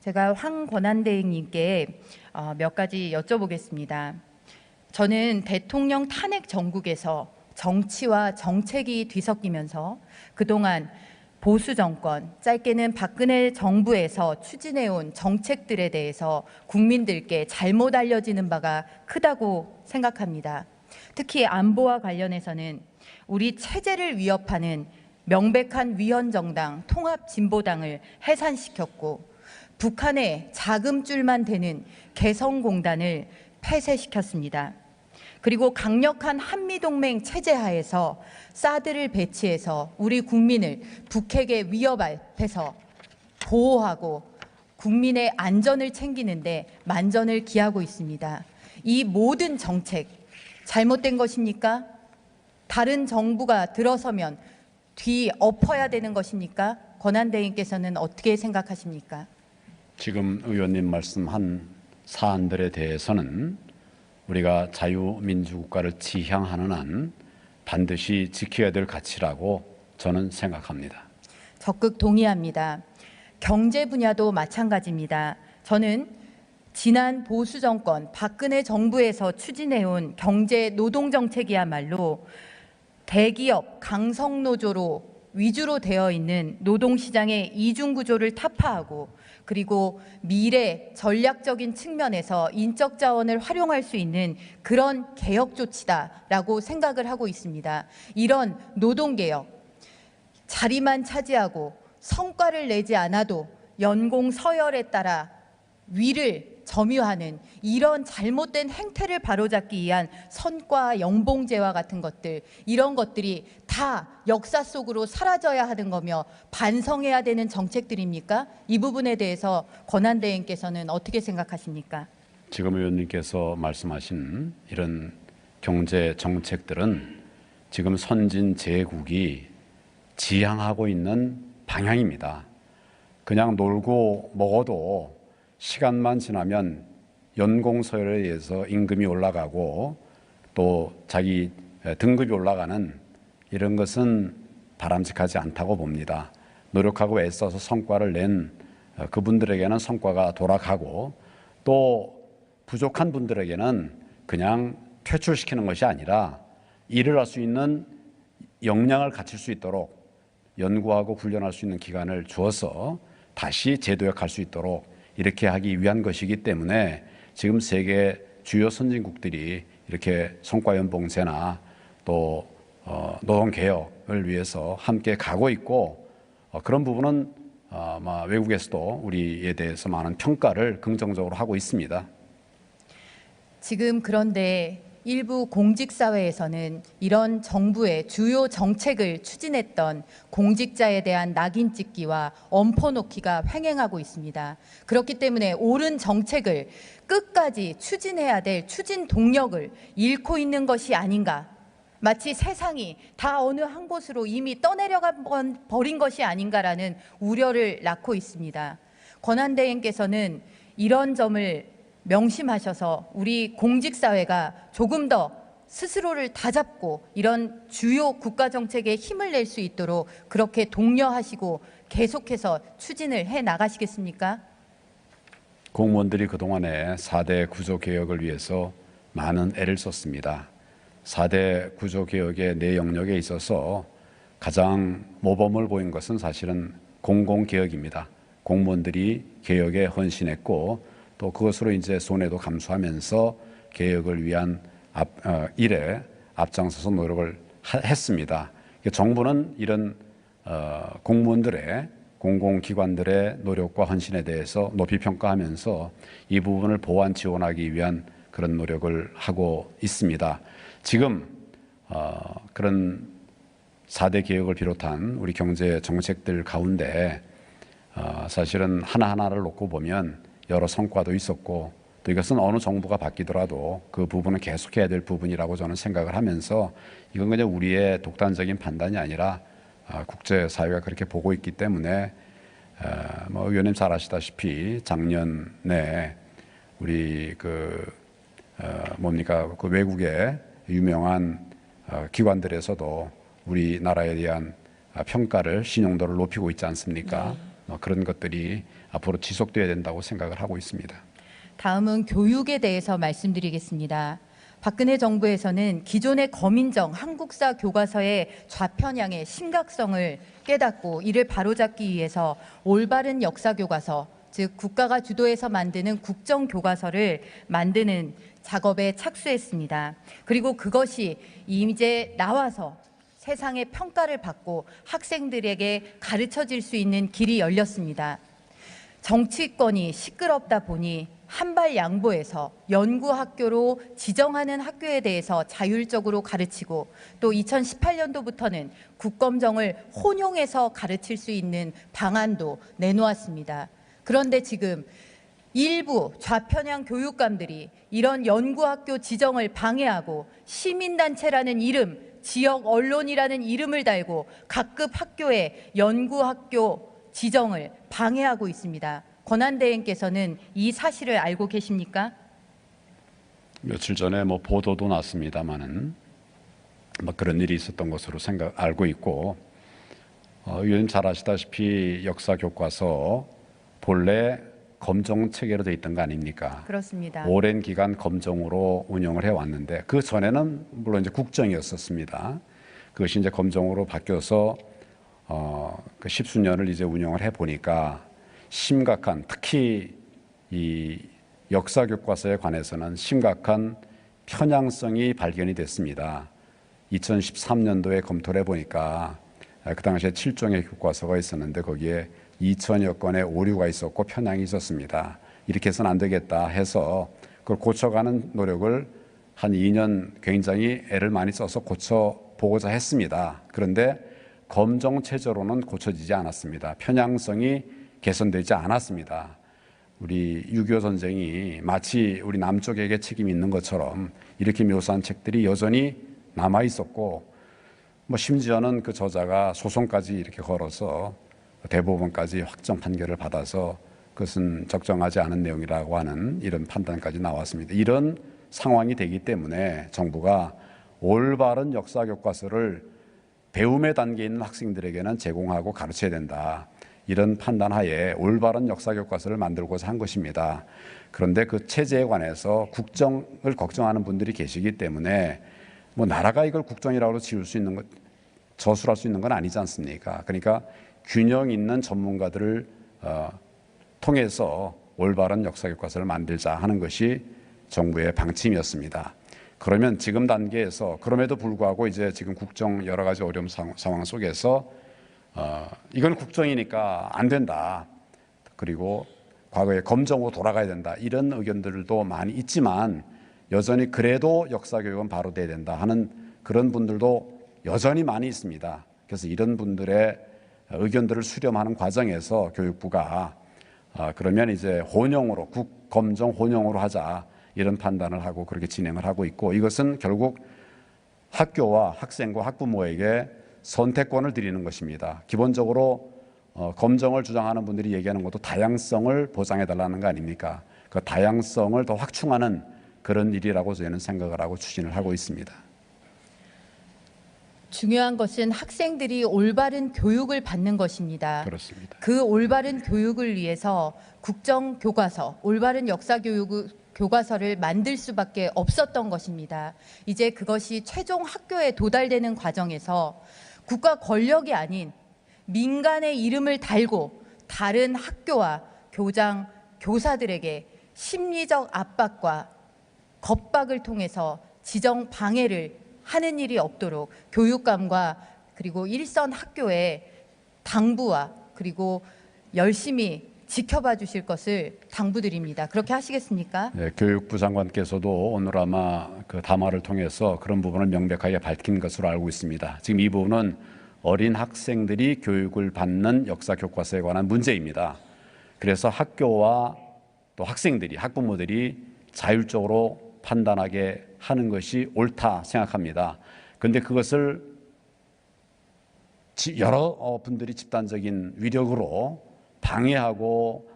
제가 황 권한대행님께 몇 가지 여쭤보겠습니다. 저는 대통령 탄핵 정국에서 정치와 정책이 뒤섞이면서 그동안 보수 정권, 짧게는 박근혜 정부에서 추진해온 정책들에 대해서 국민들께 잘못 알려지는 바가 크다고 생각합니다. 특히 안보와 관련해서는 우리 체제를 위협하는 명백한 위헌정당 통합진보당을 해산시켰고, 북한의 자금줄만 되는 개성공단을 폐쇄시켰습니다. 그리고 강력한 한미동맹 체제 하에서 사드를 배치해서 우리 국민을 북핵의 위협 앞에서 보호하고 국민의 안전을 챙기는데 만전을 기하고 있습니다. 이 모든 정책 잘못된 것입니까? 다른 정부가 들어서면 뒤엎어야 되는 것입니까? 권한대행께서는 어떻게 생각하십니까? 지금 의원님 말씀한 사안들에 대해서는 우리가 자유민주국가를 지향하는 한 반드시 지켜야 될 가치라고 저는 생각합니다. 적극 동의합니다. 경제 분야도 마찬가지입니다. 저는 지난 보수 정권 박근혜 정부에서 추진해온 경제 노동 정책이야말로 대기업 강성노조로 위주로 되어 있는 노동시장의 이중구조를 타파하고, 그리고 미래 전략적인 측면에서 인적 자원을 활용할 수 있는 그런 개혁 조치다라고 생각을 하고 있습니다. 이런 노동개혁, 자리만 차지하고 성과를 내지 않아도 연공 서열에 따라 위를 점유하는 이런 잘못된 행태를 바로잡기 위한 선과 연봉제와 같은 것들, 이런 것들이 다 역사 속으로 사라져야 하는 거며 반성해야 되는 정책들입니까? 이 부분에 대해서 권한대행께서는 어떻게 생각하십니까? 지금 의원님께서 말씀하신 이런 경제 정책들은 지금 선진 제국이 지향하고 있는 방향입니다. 그냥 놀고 먹어도 시간만 지나면 연공서열에 의해서 임금이 올라가고 또 자기 등급이 올라가는 이런 것은 바람직하지 않다고 봅니다. 노력하고 애써서 성과를 낸 그분들에게는 성과가 돌아가고, 또 부족한 분들에게는 그냥 퇴출시키는 것이 아니라 일을 할 수 있는 역량을 갖출 수 있도록 연구하고 훈련할 수 있는 기간을 주어서 다시 재도약할 수 있도록 이렇게 하기 위한 것이기 때문에 지금 세계 주요 선진국들이 이렇게 성과연봉제나 또 노동개혁을 위해서 함께 가고 있고, 그런 부분은 외국에서도 우리에 대해서 많은 평가를 긍정적으로 하고 있습니다. 지금 그런데 일부 공직사회에서는 이런 정부의 주요 정책을 추진했던 공직자에 대한 낙인 찍기와 엄포 놓기가 횡행하고 있습니다. 그렇기 때문에 옳은 정책을 끝까지 추진해야 될 추진 동력을 잃고 있는 것이 아닌가, 마치 세상이 다 어느 한 곳으로 이미 떠내려가 버린 것이 아닌가라는 우려를 낳고 있습니다. 권한대행께서는 이런 점을 명심하셔서 우리 공직사회가 조금 더 스스로를 다잡고 이런 주요 국가정책에 힘을 낼 수 있도록 그렇게 독려하시고 계속해서 추진을 해 나가시겠습니까? 공무원들이 그동안에 4대 구조개혁을 위해서 많은 애를 썼습니다. 4대 구조개혁의 내 영역에 있어서 가장 모범을 보인 것은 사실은 공공개혁입니다. 공무원들이 개혁에 헌신했고, 또 그것으로 이제 손해도 감수하면서 개혁을 위한 일에 앞장서서 노력을 했습니다. 정부는 이런 공무원들의, 공공기관들의 노력과 헌신에 대해서 높이 평가하면서 이 부분을 보완 지원하기 위한 그런 노력을 하고 있습니다. 지금 그런 4대 개혁을 비롯한 우리 경제 정책들 가운데 사실은 하나하나를 놓고 보면 여러 성과도 있었고, 또 이것은 어느 정부가 바뀌더라도 그 부분은 계속해야 될 부분이라고 저는 생각을 하면서, 이건 그냥 우리의 독단적인 판단이 아니라 국제사회가 그렇게 보고 있기 때문에, 의원님 잘 아시다시피 작년에 우리 그 외국의 유명한 기관들에서도 우리나라에 대한 평가를, 신용도를 높이고 있지 않습니까? 그런 것들이 앞으로 지속돼야 된다고 생각을 하고 있습니다. 다음은 교육에 대해서 말씀드리겠습니다. 박근혜 정부에서는 기존의 검인정 한국사 교과서의 좌편향의 심각성을 깨닫고 이를 바로잡기 위해서 올바른 역사 교과서, 즉 국가가 주도해서 만드는 국정 교과서를 만드는 작업에 착수했습니다. 그리고 그것이 이제 나와서 세상의 평가를 받고 학생들에게 가르쳐질 수 있는 길이 열렸습니다. 정치권이 시끄럽다 보니 한발 양보해서 연구학교로 지정하는 학교에 대해서 자율적으로 가르치고 또 2018년도부터는 국검정을 혼용해서 가르칠 수 있는 방안도 내놓았습니다. 그런데 지금 일부 좌편향 교육감들이 이런 연구학교 지정을 방해하고 시민단체라는 이름, 지역 언론이라는 이름을 달고 각급 학교의 연구학교 지정을 방해하고 있습니다. 권한대행께서는 이 사실을 알고 계십니까? 며칠 전에 보도도 났습니다만은 그런 일이 있었던 것으로 알고 있고, 의원님 잘 아시다시피 역사 교과서 본래 검정 체계로 되어 있던 거 아닙니까? 그렇습니다. 오랜 기간 검정으로 운영을 해왔는데 그 전에는 물론 이제 국정이었었습니다. 그것이 이제 검정으로 바뀌어서 그 십수년을 이제 운영을 해 보니까 심각한, 특히 이 역사 교과서에 관해서는 심각한 편향성이 발견이 됐습니다. 2013년도에 검토를 해보니까 그 당시에 7종의 교과서가 있었는데 거기에 2000여 건의 오류가 있었고 편향이 있었습니다. 이렇게 해서는 안 되겠다 해서 그걸 고쳐가는 노력을 한 2년 굉장히 애를 많이 써서 고쳐보고자 했습니다. 그런데 검정 체제로는 고쳐지지 않았습니다. 편향성이 개선되지 않았습니다. 우리 6.25 전쟁이 마치 우리 남쪽에게 책임이 있는 것처럼 이렇게 묘사한 책들이 여전히 남아 있었고, 심지어는 그 저자가 소송까지 이렇게 걸어서 대법원까지 확정 판결을 받아서 그것은 적정하지 않은 내용이라고 하는 이런 판단까지 나왔습니다. 이런 상황이 되기 때문에 정부가 올바른 역사 교과서를 배움의 단계에 있는 학생들에게는 제공하고 가르쳐야 된다. 이런 판단하에 올바른 역사 교과서를 만들고자 한 것입니다. 그런데 그 체제에 관해서 국정을 걱정하는 분들이 계시기 때문에 나라가 이걸 국정이라고 지을 수 있는 것, 저술할 수 있는 건 아니지 않습니까? 그러니까 균형 있는 전문가들을 통해서 올바른 역사 교과서를 만들자 하는 것이 정부의 방침이었습니다. 그러면 지금 단계에서 그럼에도 불구하고 이제 지금 국정 여러 가지 어려운 상황 속에서 이건 국정이니까 안 된다. 그리고 과거에 검정으로 돌아가야 된다. 이런 의견들도 많이 있지만 여전히 그래도 역사교육은 바로 돼야 된다 하는 그런 분들도 여전히 많이 있습니다. 그래서 이런 분들의 의견들을 수렴하는 과정에서 교육부가 그러면 이제 혼용으로 국검정 혼용으로 하자 이런 판단을 하고 그렇게 진행을 하고 있고, 이것은 결국 학교와 학생과 학부모에게 선택권을 드리는 것입니다. 기본적으로 검정을 주장하는 분들이 얘기하는 것도 다양성을 보장해달라는 거 아닙니까? 그 다양성을 더 확충하는 그런 일이라고 저희는 생각을 하고 추진을 하고 있습니다. 중요한 것은 학생들이 올바른 교육을 받는 것입니다. 그렇습니다. 그 올바른 교육을 위해서 국정 교과서, 올바른 역사 교과서를 만들 수밖에 없었던 것입니다. 이제 그것이 최종 학교에 도달되는 과정에서 국가 권력이 아닌 민간의 이름을 달고 다른 학교와 교장, 교사들에게 심리적 압박과 겁박을 통해서 지정 방해를 하는 일이 없도록 교육감과 그리고 일선 학교의 당부와 그리고 열심히 지켜봐 주실 것을 당부드립니다. 그렇게 하시겠습니까? 네, 교육부 장관께서도 오늘 아마 그 담화를 통해서 그런 부분을 명백하게 밝힌 것으로 알고 있습니다. 지금 이 부분은 어린 학생들이 교육을 받는 역사 교과서에 관한 문제입니다. 그래서 학교와 또 학생들이, 학부모들이 자율적으로 판단하게 하는 것이 옳다 생각합니다. 그런데 그것을 여러 분들이 집단적인 위력으로 방해하고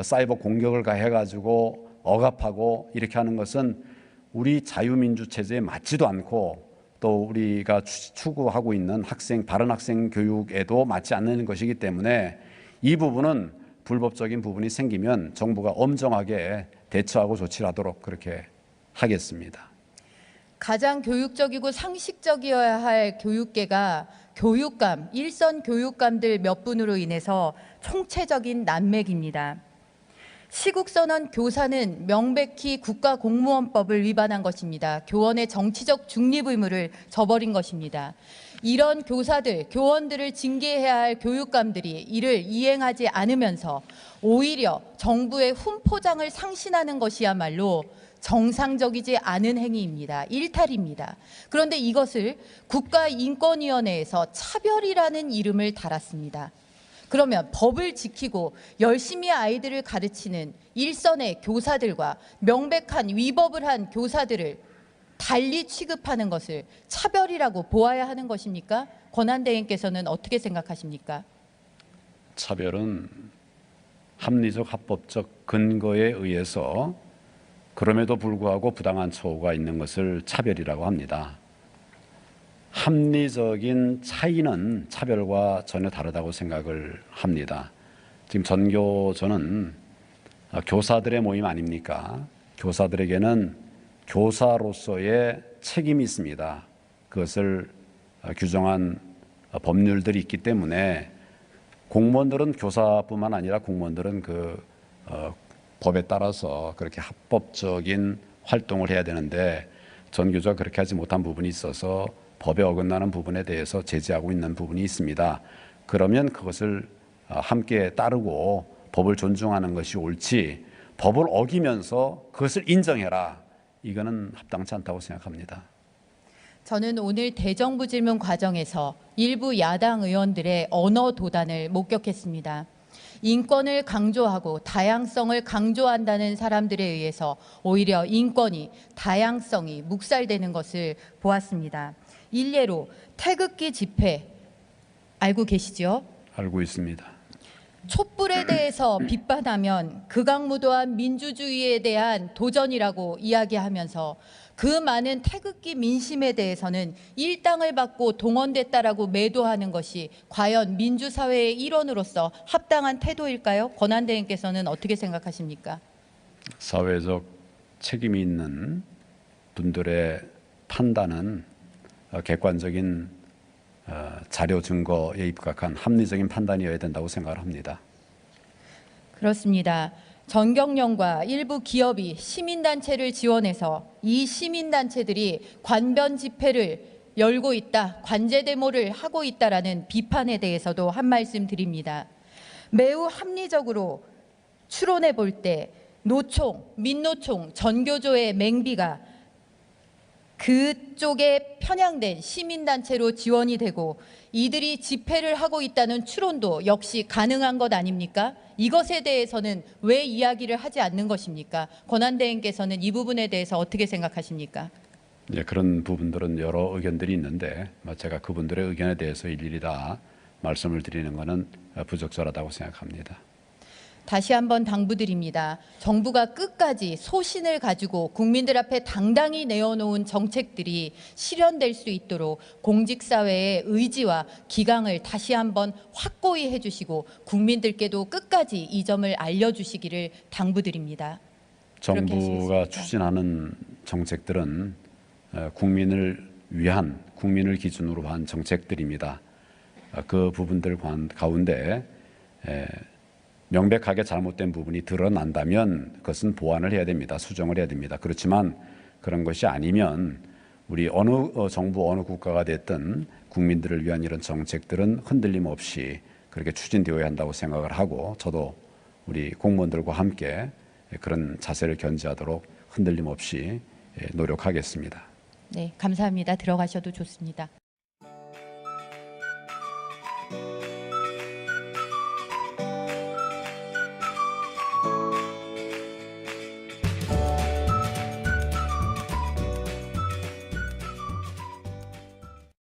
사이버 공격을 가해가지고 억압하고 이렇게 하는 것은 우리 자유민주 체제에 맞지도 않고 또 우리가 추구하고 있는 바른 학생 교육에도 맞지 않는 것이기 때문에 이 부분은 불법적인 부분이 생기면 정부가 엄정하게 대처하고 조치를 하도록 그렇게 하겠습니다. 가장 교육적이고 상식적이어야 할 교육계가 교육감, 일선 교육감들 몇 분으로 인해서 총체적인 난맥입니다. 시국선언 교사는 명백히 국가공무원법을 위반한 것입니다. 교원의 정치적 중립 의무를 저버린 것입니다. 이런 교사들, 교원들을 징계해야 할 교육감들이 이를 이행하지 않으면서 오히려 정부의 훈포장을 상신하는 것이야말로 정상적이지 않은 행위입니다. 일탈입니다. 그런데 이것을 국가인권위원회에서 차별이라는 이름을 달았습니다. 그러면 법을 지키고 열심히 아이들을 가르치는 일선의 교사들과 명백한 위법을 한 교사들을 달리 취급하는 것을 차별이라고 보아야 하는 것입니까? 권한대행께서는 어떻게 생각하십니까? 차별은 합리적 합법적 근거에 의해서 그럼에도 불구하고 부당한 처우가 있는 것을 차별이라고 합니다. 합리적인 차이는 차별과 전혀 다르다고 생각을 합니다. 지금 전교조는 교사들의 모임 아닙니까? 교사들에게는 교사로서의 책임이 있습니다. 그것을 규정한 법률들이 있기 때문에 공무원들은 교사뿐만 아니라 공무원들은 법에 따라서 그렇게 합법적인 활동을 해야 되는데 전교조가 그렇게 하지 못한 부분이 있어서 법에 어긋나는 부분에 대해서 제재하고 있는 부분이 있습니다. 그러면 그것을 함께 따르고 법을 존중하는 것이 옳지, 법을 어기면서 그것을 인정해라, 이거는 합당치 않다고 생각합니다. 저는 오늘 대정부 질문 과정에서 일부 야당 의원들의 언어 도단을 목격했습니다. 인권을 강조하고 다양성을 강조한다는 사람들에 의해서 오히려 인권이, 다양성이 묵살되는 것을 보았습니다. 일례로 태극기 집회 알고 계시죠? 알고 있습니다. 촛불에 대해서 비판하면 극악무도한 민주주의에 대한 도전이라고 이야기하면서 그 많은 태극기 민심에 대해서는 일당을 받고 동원됐다라고 매도하는 것이 과연 민주사회의 일원으로서 합당한 태도일까요? 권한대행께서는 어떻게 생각하십니까? 사회적 책임이 있는 분들의 판단은 객관적인 자료 증거에 입각한 합리적인 판단이어야 된다고 생각을 합니다. 그렇습니다. 전경련과 일부 기업이 시민단체를 지원해서 이 시민단체들이 관변 집회를 열고 있다, 관제 데모를 하고 있다라는 비판에 대해서도 한 말씀 드립니다. 매우 합리적으로 추론해 볼 때 노총, 민노총, 전교조의 맹비가 그쪽에 편향된 시민단체로 지원이 되고 이들이 집회를 하고 있다는 추론도 역시 가능한 것 아닙니까? 이것에 대해서는 왜 이야기를 하지 않는 것입니까? 권한대행께서는 이 부분에 대해서 어떻게 생각하십니까? 네, 그런 부분들은 여러 의견들이 있는데 제가 그분들의 의견에 대해서 일일이 다 말씀을 드리는 것은 부적절하다고 생각합니다. 다시 한번 당부드립니다. 정부가 끝까지 소신을 가지고 국민들 앞에 당당히 내어놓은 정책들이 실현될 수 있도록 공직사회의 의지와 기강을 다시 한번 확고히 해주시고 국민들께도 끝까지 이 점을 알려주시기를 당부드립니다. 정부가 추진하는 정책들은 국민을 위한, 국민을 기준으로 한 정책들입니다. 그 부분들 가운데 명백하게 잘못된 부분이 드러난다면 그것은 보완을 해야 됩니다. 수정을 해야 됩니다. 그렇지만 그런 것이 아니면 우리 어느 정부, 어느 국가가 됐든 국민들을 위한 이런 정책들은 흔들림 없이 그렇게 추진되어야 한다고 생각을 하고 저도 우리 공무원들과 함께 그런 자세를 견지하도록 흔들림 없이 노력하겠습니다. 네, 감사합니다. 들어가셔도 좋습니다.